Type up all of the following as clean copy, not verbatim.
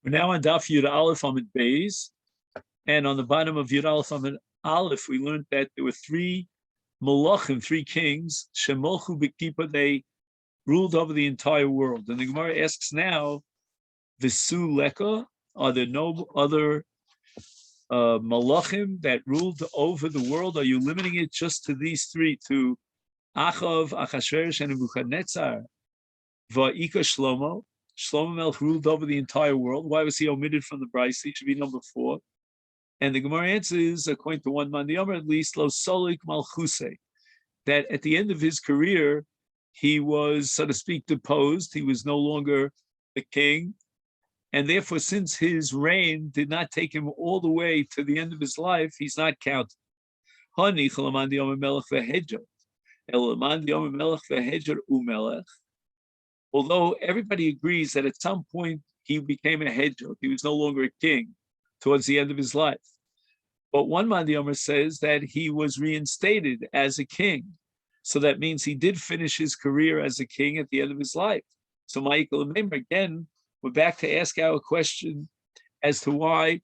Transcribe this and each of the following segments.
We're now on Daf Yud Aleph Amid Beis, and on the bottom of Yud Aleph Amid Aleph, we learned that there were three Malachim, three kings, Shemolchu B'Kippah, they ruled over the entire world. And the Gemara asks now, Visu Leka, are there no other Malachim that ruled over the world? Are you limiting it just to these three, to Achav, Achashverosh, and Nebuchadnezzar? Va'ika Shlomo. Shlomo Melech ruled over the entire world. Why was he omitted from the Brisa? He should be number 4. And the Gemara answers, according to one man, the Yomer at least, Lo Solik Malchuse, that at the end of his career, he was, so to speak, deposed. He was no longer the king. And therefore, since his reign did not take him all the way to the end of his life, he's not counted. Although everybody agrees that at some point he became a hedgehog, he was no longer a king towards the end of his life. But one Mandi Omer says that he was reinstated as a king. So that means he did finish his career as a king at the end of his life. So Michael, again, we're back to ask our question as to why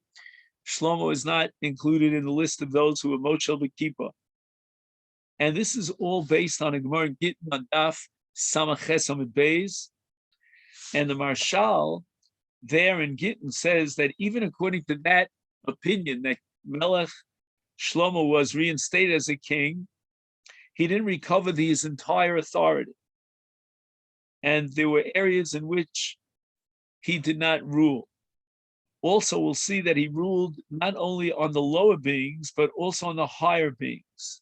Shlomo is not included in the list of those who are Moshel B'Kippah. And this is all based on a Gemara in Gittin on Daf Samaches Amid Beis, and the Marshal there in Gittin says that even according to that opinion that Melech Shlomo was reinstated as a king, he didn't recover his entire authority, and there were areas in which he did not rule. Also, we'll see that he ruled not only on the lower beings but also on the higher beings,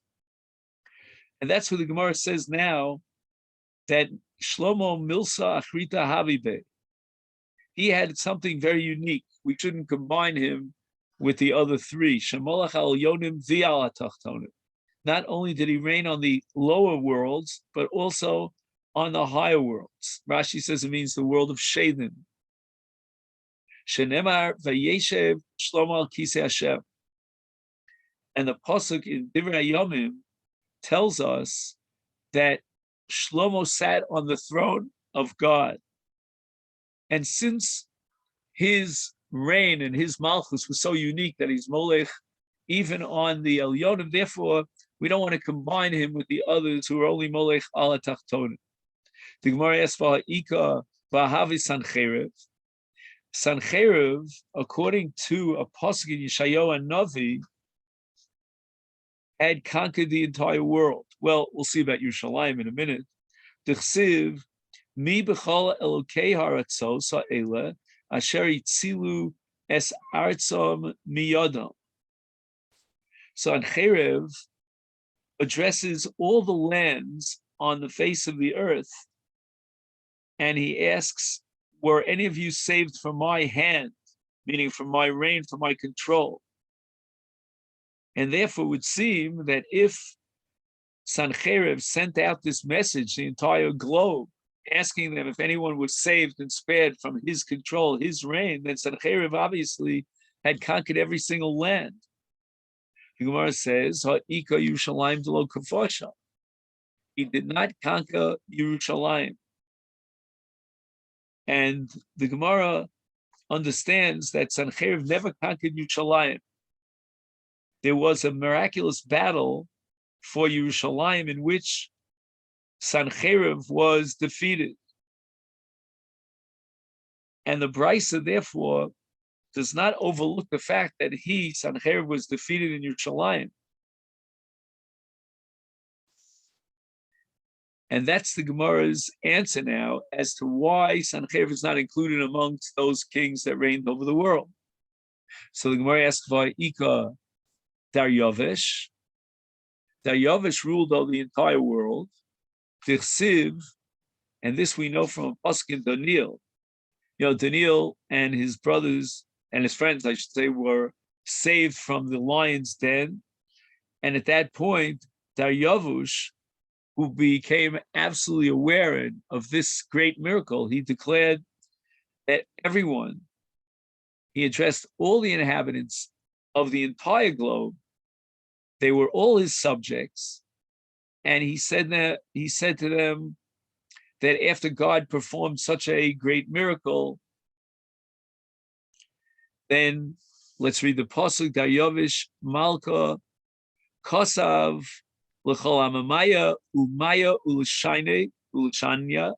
and that's what the Gemara says now, that Shlomo Milsa Achrita Havibe, he had something very unique. We shouldn't combine him with the other three. Shemolach al Yonim Vi'al Tachtonim. Not only did he reign on the lower worlds, but also on the higher worlds. Rashi says it means the world of Shedim. Shenemar Vayeshev Shlomo al Kisei Hashem. And the pasuk in Divrei Yomim tells us that Shlomo sat on the throne of God. And since his reign and his malchus was so unique that he's molech even on the Elyonim, therefore we don't want to combine him with the others who are only molech ala tachtonim. The Gemara asks for Ika Vahavi Sancherev. Sancherev, according to a pasuk in Yeshayahu and Navi, had conquered the entire world. Well, we'll see about Yerushalayim in a minute. D'chsiv mi b'chol elokei haratzos ha'ele asher yitzilu es artzom miyadam. So Sancherev addresses all the lands on the face of the earth, and he asks, were any of you saved from my hand, meaning from my reign, from my control? And therefore it would seem that if Sancherev sent out this message, the entire globe, asking them if anyone was saved and spared from his control, his reign, then Sancherev obviously had conquered every single land. The Gemara says, Ha'ika Yerushalayim d'lo kavosha. He did not conquer Yerushalayim. And the Gemara understands that Sancherev never conquered Yerushalayim. There was a miraculous battle for Yerushalayim in which Sancherev was defeated. And the Brisa, therefore, does not overlook the fact that Sancherev, was defeated in Yerushalayim. And that's the Gemara's answer now as to why Sancherev is not included amongst those kings that reigned over the world. So the Gemara asks, Va'ika Daryavish. Daryavish ruled over the entire world. D'chsiv, and this we know from a pasuk in Daniel. Daniel and his brothers and his friends, I should say, were saved from the lion's den. And at that point, Daryavush, who became absolutely aware of this great miracle, he declared that everyone, he addressed all the inhabitants of the entire globe. They were all his subjects, and he said to them that after God performed such a great miracle, Then let's read the pasuk. Daryovish Malka Kosav L'chol Amamaya Umaya Ulshane Ulshanya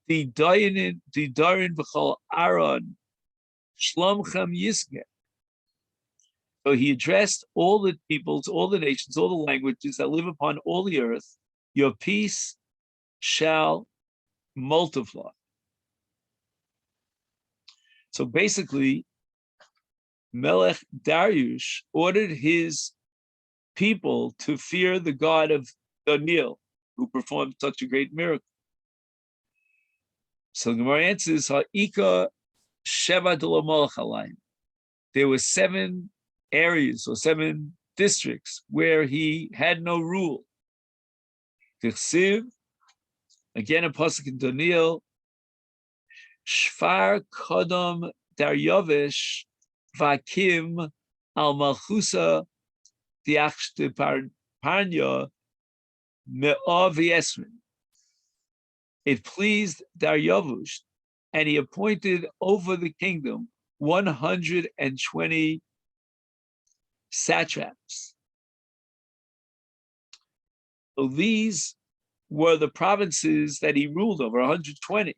Didarin V'chol Aaron Shlomchem Yisge. So he addressed all the peoples, all the nations, all the languages that live upon all the earth. Your peace shall multiply. So basically, Melech Dariush ordered his people to fear the God of Daniel, who performed such a great miracle. So the Gemara answers, Ha'ika Sheva D'Lamolech Alayim. There were 7 areas or 7 districts where he had no rule. Tichsiv, again a pasuk in Daniel, Shfar Kodom Daryovish Vakim Al Malchusa Diachste Parnya Me'av Yesrin. It pleased Daryavush, and he appointed over the kingdom 120 satraps. So these were the provinces that he ruled over, 120.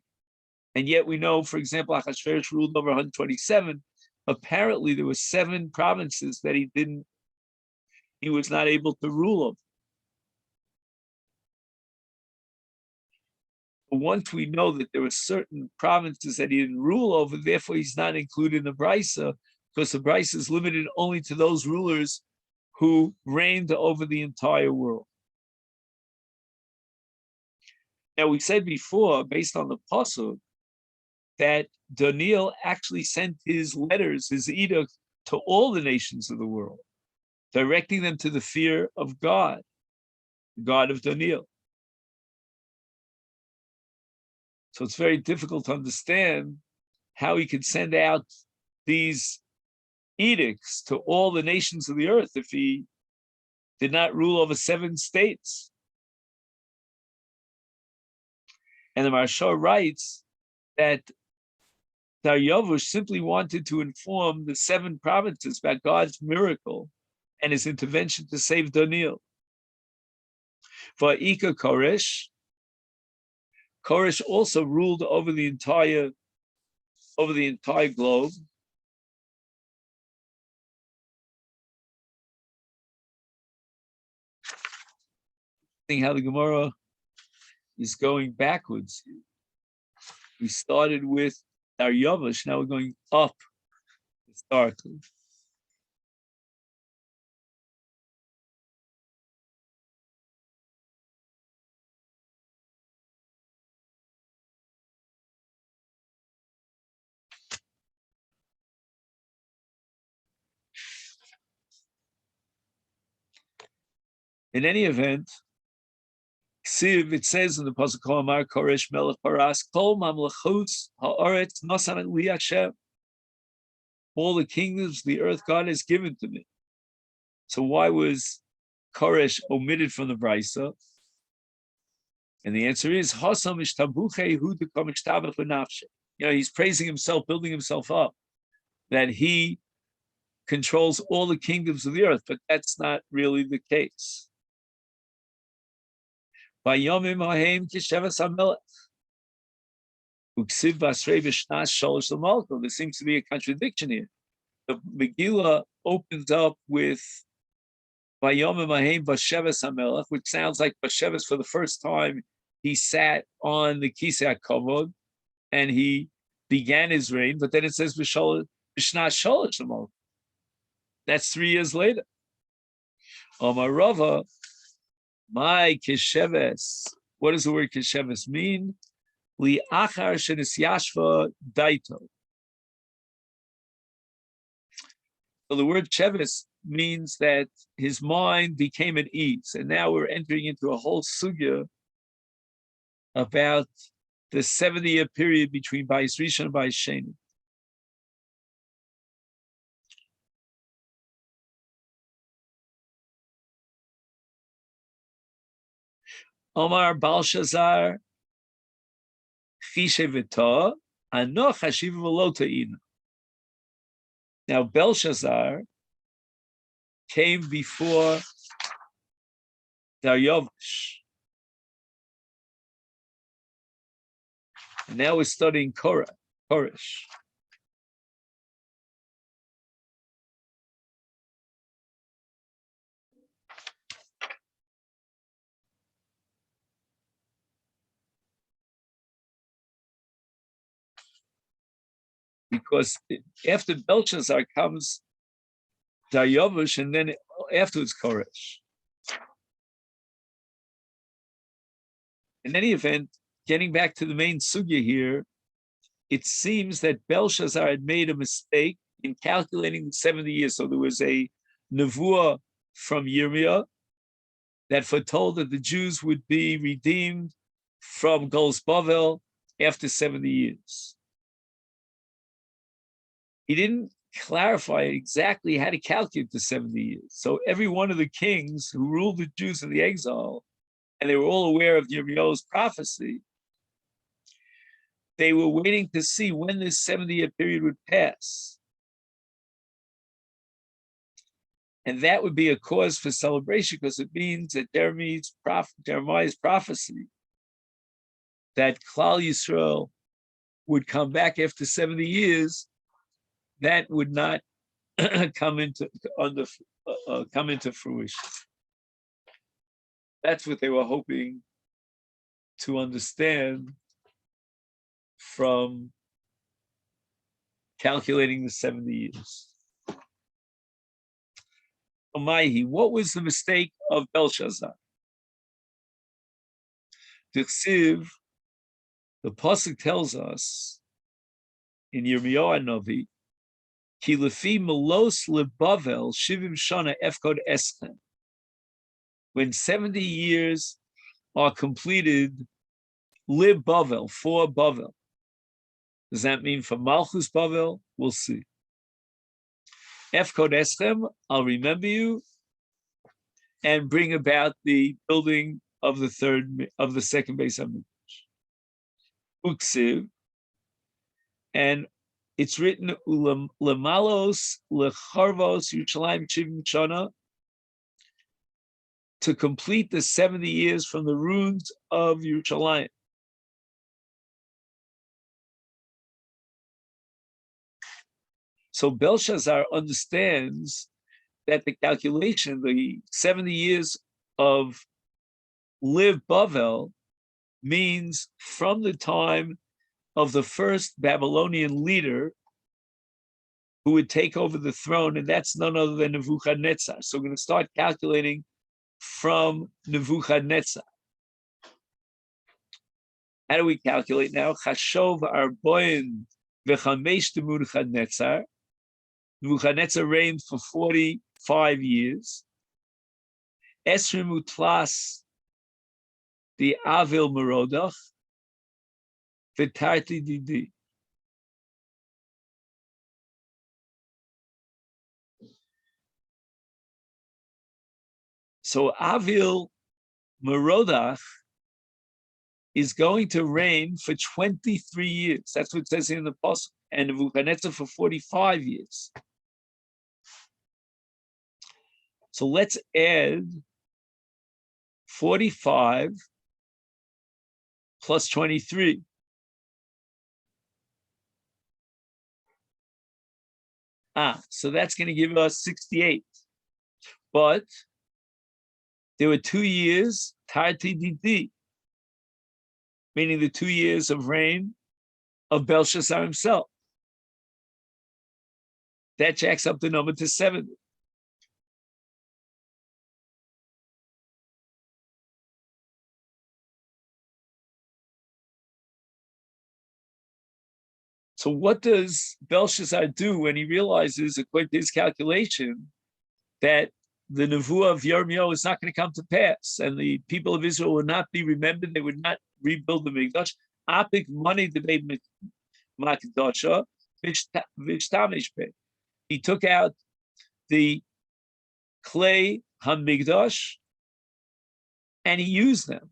And yet we know, for example, Achashverosh ruled over 127. Apparently there were 7 provinces that he was not able to rule over. But once we know that there were certain provinces that he didn't rule over, therefore he's not included in the Brisa, because the Brisa is limited only to those rulers who reigned over the entire world. Now we said before, based on the pasuk, that Daniel actually sent his letters, his edict, to all the nations of the world, directing them to the fear of God, the God of Daniel. So it's very difficult to understand how he could send out these edicts to all the nations of the earth if he did not rule over 7 states. And the Maharsha writes that Daryavush simply wanted to inform the 7 provinces about God's miracle and his intervention to save Daniel. For Ika Koresh also ruled over the entire globe. Seeing how the Gemara is going backwards. We started with Daryavush, now we're going up historically. In any event, it says in the pasuk Amar Koresh Melech Paras Kol Mamlechus Haaretz Nasan Li Hashem. All the kingdoms of the earth God has given to me. So why was Koresh omitted from the Brisa? And the answer is Hasam Ishtabuche Hu Dekom Ishtabach V'Nafshe. He's praising himself, building himself up, that he controls all the kingdoms of the earth, but that's not really the case. By Yomi Mohem Kishevas HaMelech. Uksiv Basrei V'Shnas Sholosh L'Malko. There seems to be a contradiction here. The Megilla opens up with Vayom Mahem Vasheves HaMelech, which sounds like Vasheves for the first time. He sat on the Kisei HaKavod and he began his reign, but then it says V'Shnas Sholosh L'Malko. That's 3 years later. Omar Rava, my Kisheves. What does the word Kisheves mean? Li achar shenis yashva daito. So the word Sheves means that his mind became at ease. And now we're entering into a whole sugya about the 70-year period between Bayis Rishon and Bayis Sheni. Omar Balshazar Chishe V'Ta Anoch Hashiv V'Lo Ta'ina. Now Belshazzar came before Darius. And now we're studying Koresh. Because after Belshazzar comes Darius, and then afterwards Koresh. In any event, getting back to the main sugya here, it seems that Belshazzar had made a mistake in calculating the 70 years. So there was a nevuah from Yirmiyah that foretold that the Jews would be redeemed from Golus Bavel after 70 years. He didn't clarify exactly how to calculate the 70 years. So every one of the kings who ruled the Jews in the exile, and they were all aware of Yirmiyah's prophecy, they were waiting to see when this 70-year period would pass. And that would be a cause for celebration, because it means that Jeremiah's prophecy that Klal Yisrael would come back after 70 years, that would not come into fruition. That's what they were hoping to understand from calculating the 70 years. Omaihi, what was the mistake of Belshazzar? The pasuk tells us in Yirmiyahu Novi, Ki lefi melos lebavel shivim shana efkod eschem. When 70 years are completed, lib Bavel, for Bavel. Does that mean for Malchus Bavel? We'll see. Efkod eschem, I'll remember you, and bring about the building of the second Beis Hamikdash. Uksiv, and it's written lemalos lecharvos Yerushalayim shivim shana, to complete the 70 years from the ruins of Yerushalayim. So Belshazzar understands that the calculation, the 70 years of Liv Bavel, means from the time of the first Babylonian leader who would take over the throne, and that's none other than Nebuchadnezzar. So we're going to start calculating from Nebuchadnezzar. How do we calculate now? Chashov arboin v'chamesh Nebuchadnezzar. Nebuchadnezzar reigned for 45 years. Esrim utlas the Avil Merodach v'tarti didi. So Avil Merodach is going to reign for 23 years. That's what it says in the Pasuk. And Nebuchadnezzar for 45 years. So let's add 45 plus 23. So that's going to give us 68. But there were 2 years, Tarti Didi, meaning the 2 years of reign of Belshazzar himself. That jacks up the number to 70. So what does Belshazzar do when he realizes, according to his calculation, that the nevuah of Yirmiyahu is not going to come to pass, and the people of Israel would not be remembered, they would not rebuild the Mikdash? Apik money debate Makdasha, he took out the clay Hamikdash and he used them.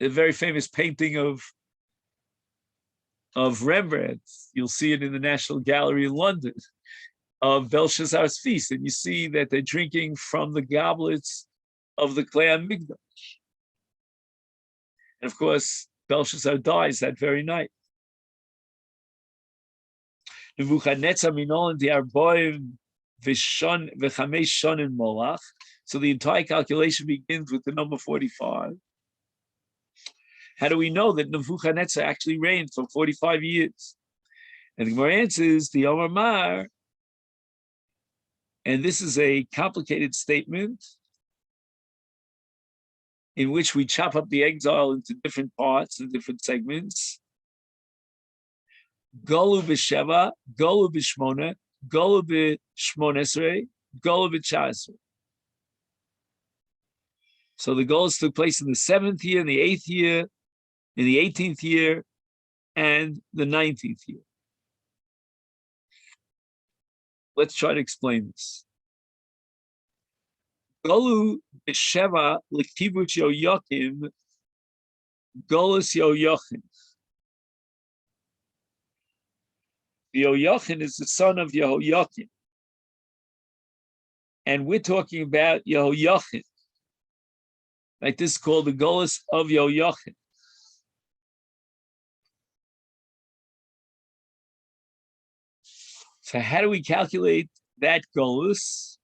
A very famous painting of Rembrandt, you'll see it in the National Gallery in London. of Belshazzar's feast, and you see that they're drinking from the goblets of the Klei Migdal. And of course, Belshazzar dies that very night. Nebuchadnezzar minolan diarboim v'chamesh shonim molach. So the entire calculation begins with the number 45. How do we know that Nebuchadnezzar actually reigned for 45 years? And the Gemara answers the Omar Mar, and this is a complicated statement in which we chop up the exile into different parts and different segments. Golu b'sheva, Golu b'shmona, Golu b'shmonesrei, Golu b'chasrei. So the goals took place in the 7th year, in the 8th year, in the 18th year, and the 19th year. Let's try to explain this. Golu b'sheva l'kibush Yoyakim, Golus Yoyachin. Yoyachin is the son of Yehoyakim. And we're talking about Yehoyachin. Like this is called the Golus of Yoyachin. So how do we calculate that Golus?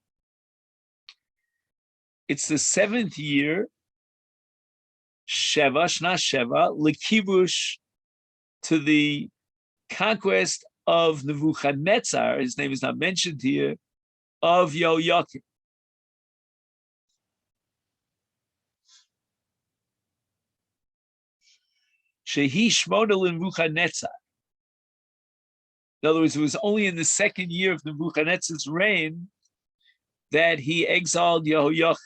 It's the 7th year, Sheva, Shna Sheva, L'kibush, to the conquest of Nebuchadnezzar, his name is not mentioned here, of Yehoyakim. Shehi Shmona Nebuchadnezzar. In other words, it was only in the 2nd year of Nebuchadnezzar's reign that he exiled Yehoyakim.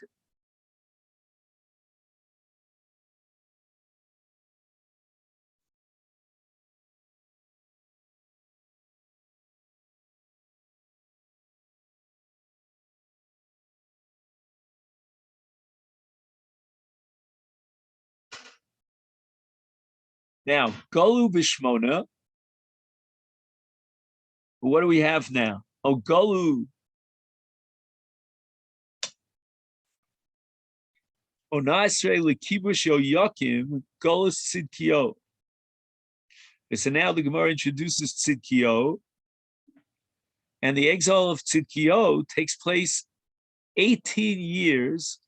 Now, Golu Bishmona, what do we have now? Oh, Golu. Onasre Likibush Yoyakim, Golus Tzidkio. So now the Gemara introduces Tzidkio, and the exile of Tzidkio takes place 18 years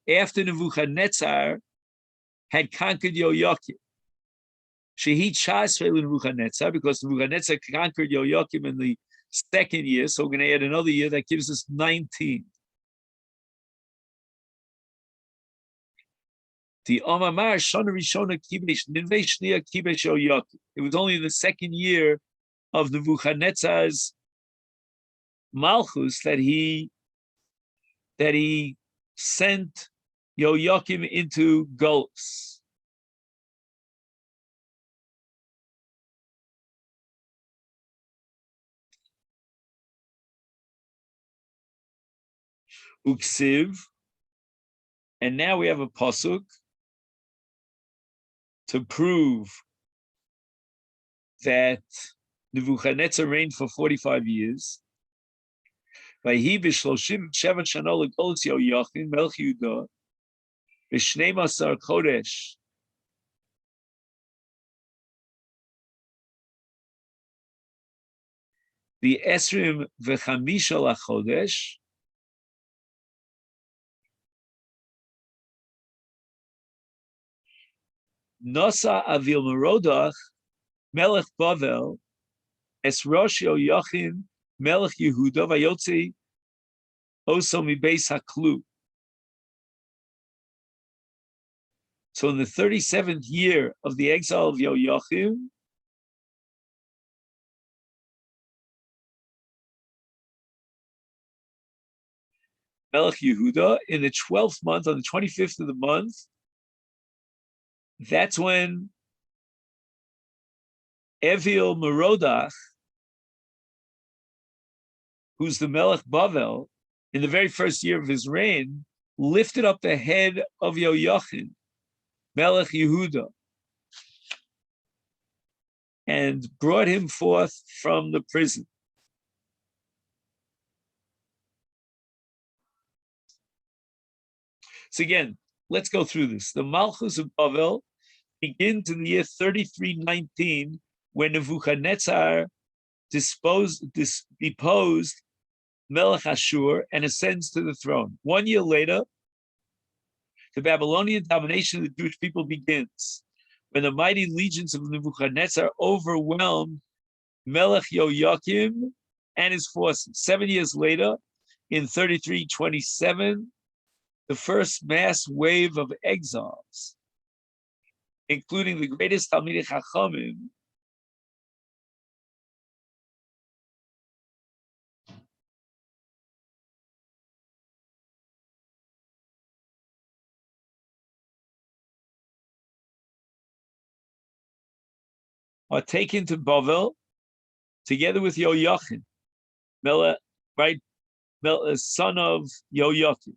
after Nebuchadnezzar had conquered Yoyakim. Shehi Chasre Nebuchadnezzar, because Nebuchadnezzar conquered Yoyakim in the 2nd year, so we're going to add another year, that gives us 19. The Omamar Shona Rishona Kibesh Ninvei Shnia Kibesh Yoyakim. It was only the 2nd year of Nebuchadnezzar's Malchus that he sent Yoyakim into Golus. Uksiv, and now we have a pasuk to prove that Nebuchadnezzar reigned for 45 years. Vayhi b'shloshim sheva shana legolus Yoyachin melech Yehuda b'shnei masar chodesh b'esrim v'chamisha lachodesh Nosa Avil Merodach Melech Bavel Es Rosh Yoyachin Melech Yehuda Vayotzi Oso Mibeis Haklu. So in the 37th year of the exile of Yoyachim, Melech Yehuda, in the 12th month, on the 25th of the month, that's when Evil Merodach, who's the Melech Bavel, in the very first year of his reign, lifted up the head of Yoyachin, Melech Yehuda, and brought him forth from the prison. So again, let's go through this. The Malchus of Bavel begins in the year 3319, when Nebuchadnezzar deposed Melech Ashur and ascends to the throne. 1 year later, the Babylonian domination of the Jewish people begins, when the mighty legions of Nebuchadnezzar overwhelmed Melech Yoyakim and his forces. 7 years later, in 3327, the first mass wave of exiles, including the greatest Talmidei Chachamim, are taken to Bavel together with Yoyachin, right, son of Yoyachin.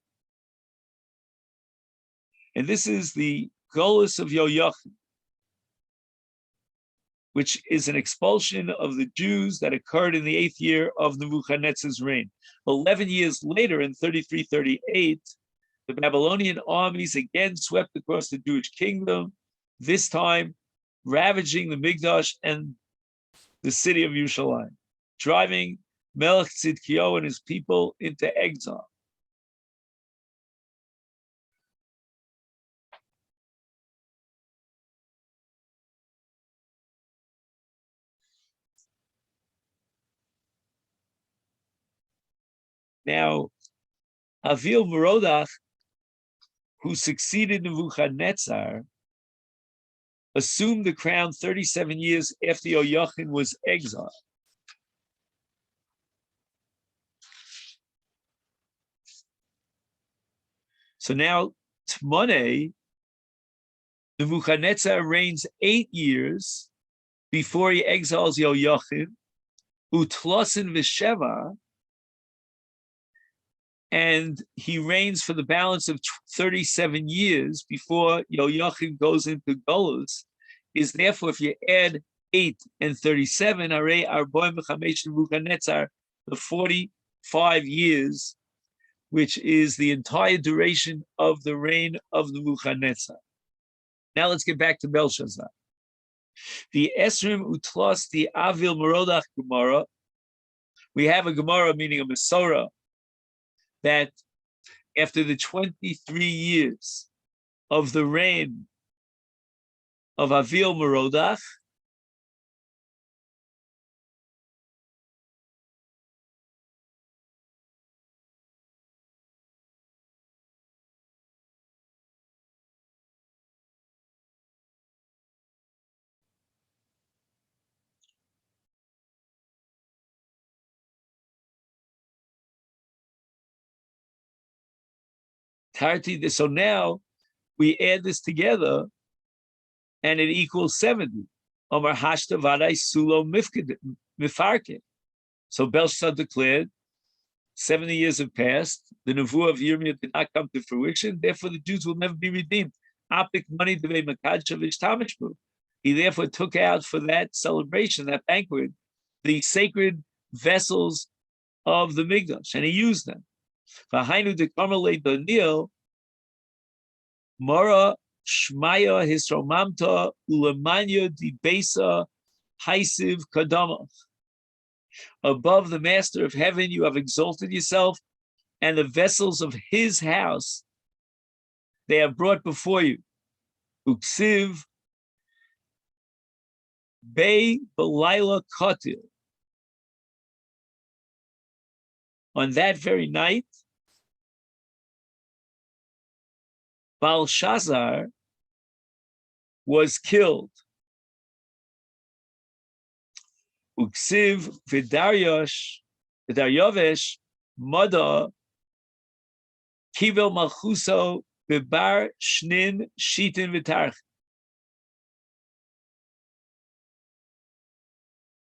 And this is the Golus of Yoyachin, which is an expulsion of the Jews that occurred in the 8th year of Nebuchadnezzar's reign. 11 years later, in 3338, the Babylonian armies again swept across the Jewish kingdom, this time ravaging the Mikdash and the city of Yerushalayim, driving Melech Tzidkiyahu and his people into exile. Now, Avil Merodach, who succeeded Nebuchadnezzar, assumed the crown 37 years after Yoyachin was exiled. So now, Tmoneh, Nebuchadnezzar reigns 8 years before he exiles Yoyachin, Utlosin V'Sheva, and he reigns for the balance of 37 years before Yoyachin goes into Golus. Is therefore, if you add 8 and 37, Arei Arboim V'Chamesh Nebuchadnezzar, the 45 years, which is the entire duration of the reign of Nebuchadnezzar. Now let's get back to Belshazzar. The Esrim Utlos, the Avil Merodach Gemara. We have a Gemara, meaning a Masorah, that after the 23 years of the reign of Avil Merodach, so now we add this together and it equals 70. Omar Hashta Vadai Sulo Mifarkin. So Belshazzar declared 70 years have passed. The Nevuah of Yirmiyah did not come to fruition. Therefore, the Jews will never be redeemed. Apik money devei makadshavish tamishbu. He therefore took out for that celebration, that banquet, the sacred vessels of the Mikdash, and he used them. V'hainu dekarmelei Daniel Mora Shmaya Hisromamta Ulamanya Dibesa Haisiv Kadama. Above the Master of Heaven, you have exalted yourself, and the vessels of his house they have brought before you. Uksiv Bei Belaila Kotil. On that very night, Belshazzar was killed. Uksiv V'Daryovesh Mada Kivel Malchuso Bebar Shnin Shitin V'Tarch.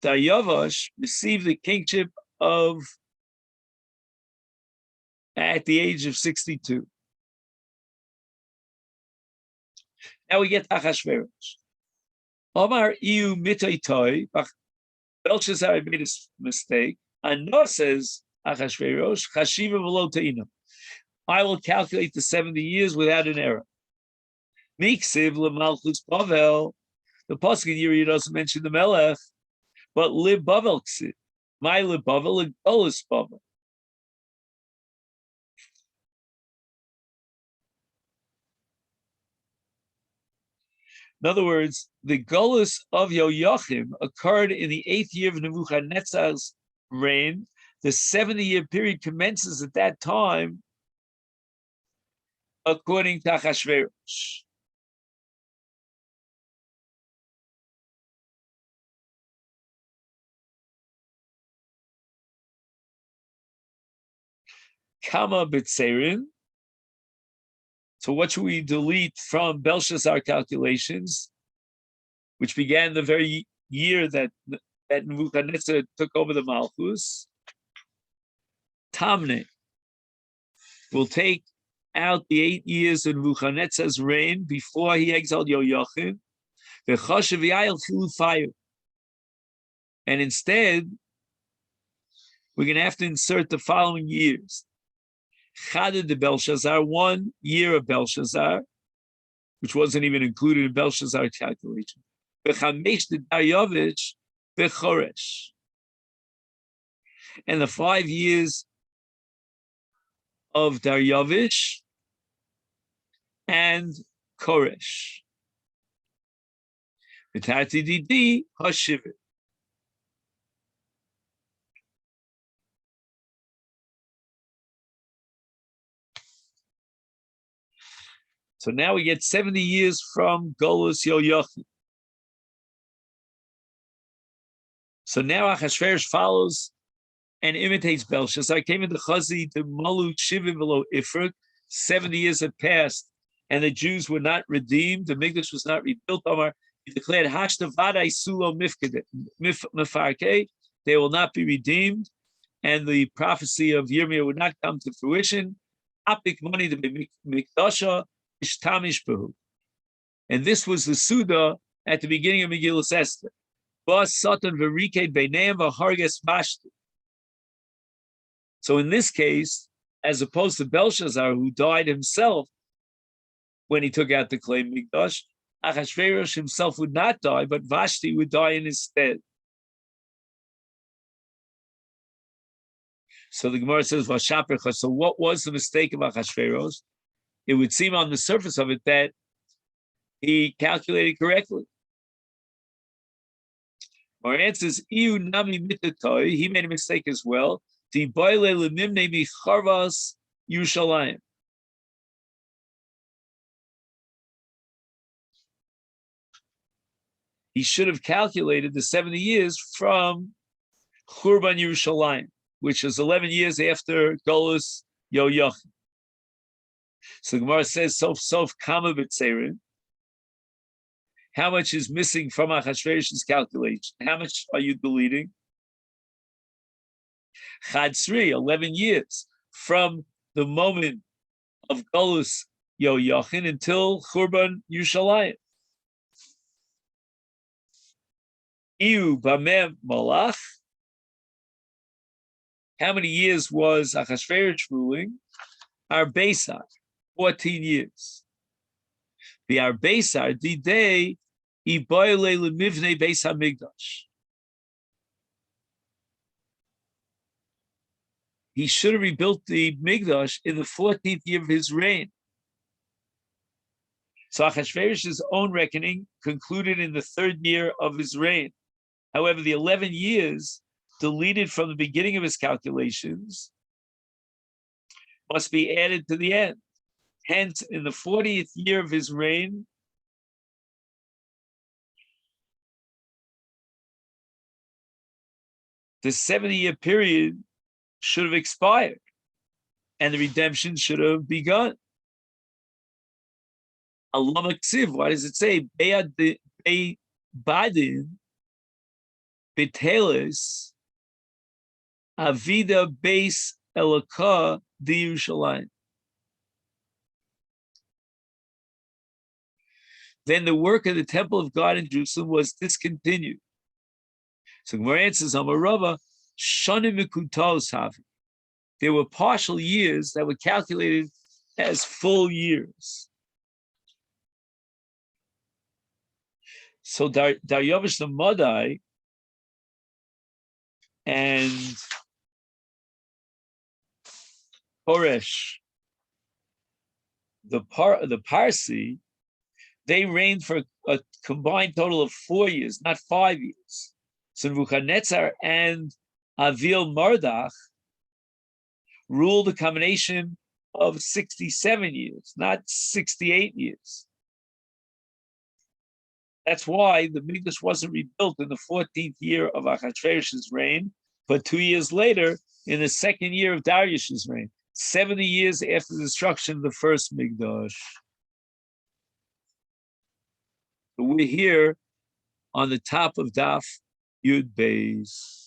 Daryovesh received the kingship at the age of 62. Now we get Achashverosh. Omar Iu Mitoitoi, Belshazzar made a mistake. Ano says Achashverosh, Chashiva V'lo Te'ino. I will calculate the 70 years without an error. Miksiv lemalchus Bavel. The pasuk in Yeri doesn't mention the Melech, but lib Bavel ksiv. My lib Bavel legolus Bavel. In other words, the Golus of Yoachim occurred in the 8th year of Nebuchadnezzar's reign. The 70-year period commences at that time, according to Achashverosh. Kama B'tzerin. So what should we delete from Belshazzar calculations, which began the very year that Nebuchadnezzar took over the Malchus? Tamne. We'll take out the 8 years of Nebuchadnezzar's reign before he exiled Yoachim. And instead, we're going to have to insert the following years. Chadad de Belshazzar, 1 year of Belshazzar, which wasn't even included in Belshazzar's calculation. Bechamesh de Daryovich, Bechoresh. And the 5 years of Daryovich and Koresh. V'tarti didi hashivit. So now we get 70 years from Golus Yoachim. So now Achashverosh follows and imitates Belshazzar. Came into Chazi to Malut Shivim below Ifruk. 70 years had passed, and the Jews were not redeemed. The Mikdash was not rebuilt. Omar, he declared, Hashtavadai Sulo Mifarke. They will not be redeemed, and the prophecy of Yirmiyah would not come to fruition. Apik money to be Mikdasha. And this was the Suda at the beginning of Megillah Esther. So in this case, as opposed to Belshazzar, who died himself when he took out the claim Mikdash, Achashverosh himself would not die, but Vashti would die in his stead. So the Gemara says, Vashapercha. So what was the mistake of Achashverosh? It would seem on the surface of it that he calculated correctly. Our answer is, he made a mistake as well. He should have calculated the 70 years from Churban Yerushalayim, which is 11 years after Golus Yoachim. So the Gemara says, Sof Kama B'tzerin. How much is missing from Achashverosh's calculation? How much are you deleting? Chadsri, 11 years from the moment of Golus Yoachim until Churban Yerushalayim. Iu Bameh Malach. How many years was Achashverosh ruling? Arbeisar, 14 years. The Arbeisar, the day Iboyle Lemivne Beis HaMikdash. He should have rebuilt the Mikdash in the 14th year of his reign. So Achashverosh's own reckoning concluded in the 3rd year of his reign. However, the 11 years deleted from the beginning of his calculations must be added to the end. Hence, in the 40th year of his reign, the 70-year period should have expired and the redemption should have begun. Allah Maksiv, why does it say Badin Betelis Avida Beis Elokah Di Yerushalayim? Then the work of the temple of God in Jerusalem was discontinued. So Gemara answers, Amarava, Shanim Mikutos Havi. There were partial years that were calculated as full years. So Daryavish the Madai and Koresh, the Parsi, they reigned for a combined total of 4 years, not 5 years. So Nebuchadnezzar and Avil Mardach ruled a combination of 67 years, not 68 years. That's why the Mikdash wasn't rebuilt in the 14th year of Achashverosh's reign, but 2 years later, in the second year of Dariush's reign, 70 years after the destruction of the first Mikdash. We're here on the top of Daf Yud Beis.